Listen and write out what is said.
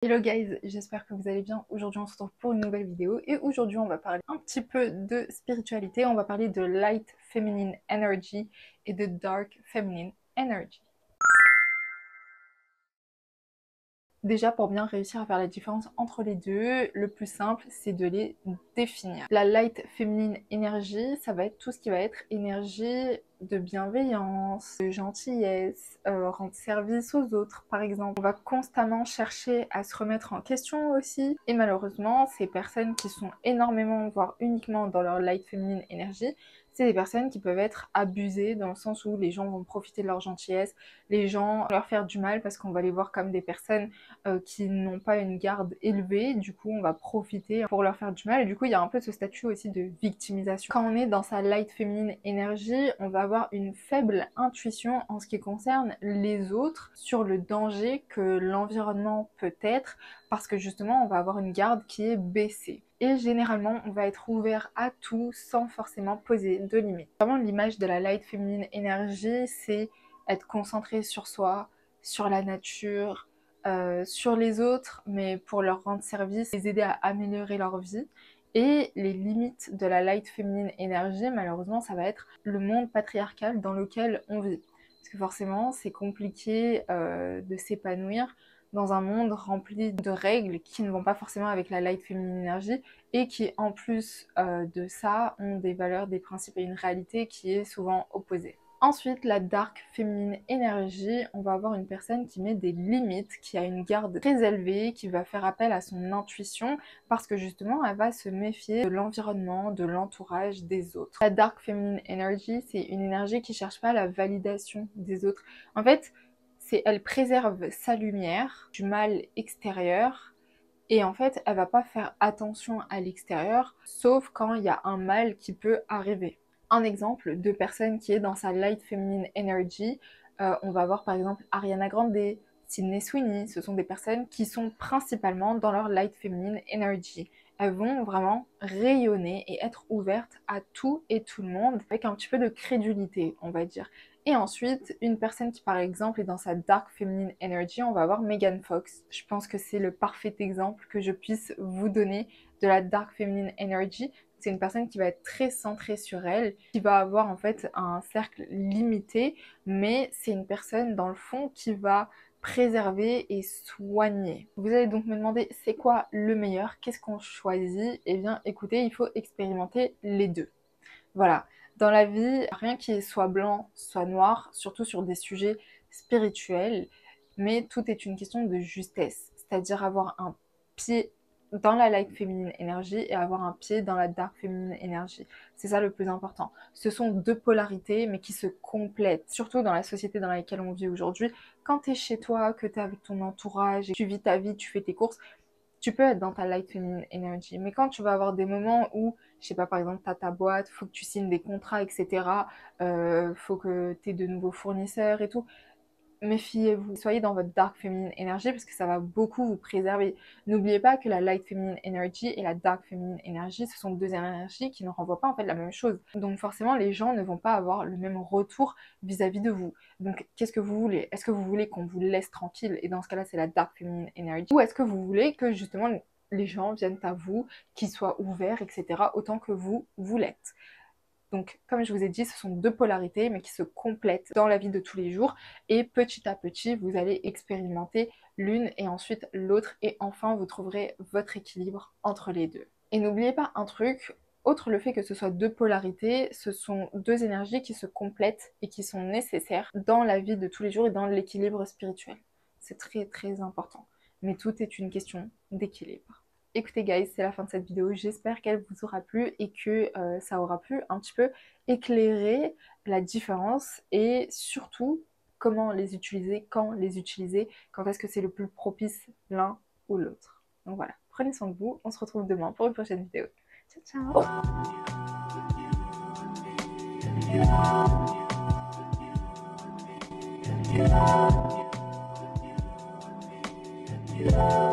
Hello guys, j'espère que vous allez bien. Aujourd'hui on se retrouve pour une nouvelle vidéo et aujourd'hui on va parler un petit peu de spiritualité, on va parler de Light Feminine Energy et de Dark Feminine Energy. Déjà, pour bien réussir à faire la différence entre les deux, le plus simple, c'est de les définir. La Light Feminine Energy, ça va être tout ce qui va être énergie de bienveillance, de gentillesse, rendre service aux autres, par exemple. On va constamment chercher à se remettre en question aussi. Et malheureusement, ces personnes qui sont énormément, voire uniquement dans leur Light Feminine Energy, c'est des personnes qui peuvent être abusées dans le sens où les gens vont profiter de leur gentillesse, les gens vont leur faire du mal parce qu'on va les voir comme des personnes qui n'ont pas une garde élevée, du coup on va profiter pour leur faire du mal et du coup il y a un peu ce statut aussi de victimisation. Quand on est dans sa light féminine énergie, on va avoir une faible intuition en ce qui concerne les autres sur le danger que l'environnement peut être parce que justement on va avoir une garde qui est baissée. Et généralement, on va être ouvert à tout sans forcément poser de limites. Vraiment, l'image de la light féminine énergie, c'est être concentré sur soi, sur la nature, sur les autres, mais pour leur rendre service, les aider à améliorer leur vie. Et les limites de la light féminine énergie, malheureusement, ça va être le monde patriarcal dans lequel on vit. Parce que forcément, c'est compliqué de s'épanouir dans un monde rempli de règles qui ne vont pas forcément avec la light féminine énergie et qui, en plus de ça, ont des valeurs, des principes et une réalité qui est souvent opposée. Ensuite, la dark féminine énergie, on va avoir une personne qui met des limites, qui a une garde très élevée, qui va faire appel à son intuition parce que justement, elle va se méfier de l'environnement, de l'entourage des autres. La dark feminine energy, c'est une énergie qui cherche pas la validation des autres. En fait, elle préserve sa lumière du mal extérieur et en fait, elle va pas faire attention à l'extérieur, sauf quand il y a un mal qui peut arriver. Un exemple de personne qui est dans sa light feminine energy, on va voir par exemple Ariana Grande, Sydney Sweeney, ce sont des personnes qui sont principalement dans leur light feminine energy. Elles vont vraiment rayonner et être ouvertes à tout et tout le monde avec un petit peu de crédulité, on va dire. Et ensuite, une personne qui par exemple est dans sa dark feminine energy, on va avoir Megan Fox. Je pense que c'est le parfait exemple que je puisse vous donner de la dark feminine energy. C'est une personne qui va être très centrée sur elle, qui va avoir en fait un cercle limité, mais c'est une personne dans le fond qui va préserver et soigner. Vous allez donc me demander c'est quoi le meilleur, qu'est-ce qu'on choisit? Eh bien écoutez, il faut expérimenter les deux. Voilà, dans la vie, rien qui est soit blanc, soit noir, surtout sur des sujets spirituels, mais tout est une question de justesse, c'est-à-dire avoir un pied dans la light féminine énergie et avoir un pied dans la dark féminine énergie. C'est ça le plus important. Ce sont deux polarités mais qui se complètent, surtout dans la société dans laquelle on vit aujourd'hui. Quand tu es chez toi, que tu es avec ton entourage, et tu vis ta vie, tu fais tes courses, tu peux être dans ta light feminine energy. Mais quand tu vas avoir des moments où, je sais pas, par exemple, tu as ta boîte, faut que tu signes des contrats, etc., faut que tu aies de nouveaux fournisseurs et tout, méfiez-vous. Soyez dans votre dark feminine energy parce que ça va beaucoup vous préserver. N'oubliez pas que la light feminine energy et la dark feminine energy, ce sont deux énergies qui ne renvoient pas en fait la même chose. Donc forcément, les gens ne vont pas avoir le même retour vis-à-vis de vous. Donc qu'est-ce que vous voulez? Est-ce que vous voulez qu'on vous laisse tranquille? Et dans ce cas-là, c'est la dark feminine energy. Ou est-ce que vous voulez que justement les gens viennent à vous, qu'ils soient ouverts, etc., autant que vous l'êtes? Donc, comme je vous ai dit, ce sont deux polarités, mais qui se complètent dans la vie de tous les jours. Et petit à petit, vous allez expérimenter l'une et ensuite l'autre. Et enfin, vous trouverez votre équilibre entre les deux. Et n'oubliez pas un truc, outre le fait que ce soit deux polarités, ce sont deux énergies qui se complètent et qui sont nécessaires dans la vie de tous les jours et dans l'équilibre spirituel. C'est très très important. Mais tout est une question d'équilibre. Écoutez guys, c'est la fin de cette vidéo, j'espère qu'elle vous aura plu et que ça aura pu un petit peu éclairer la différence et surtout comment les utiliser, quand est-ce que c'est le plus propice l'un ou l'autre. Donc voilà, prenez soin de vous, on se retrouve demain pour une prochaine vidéo. Ciao ciao.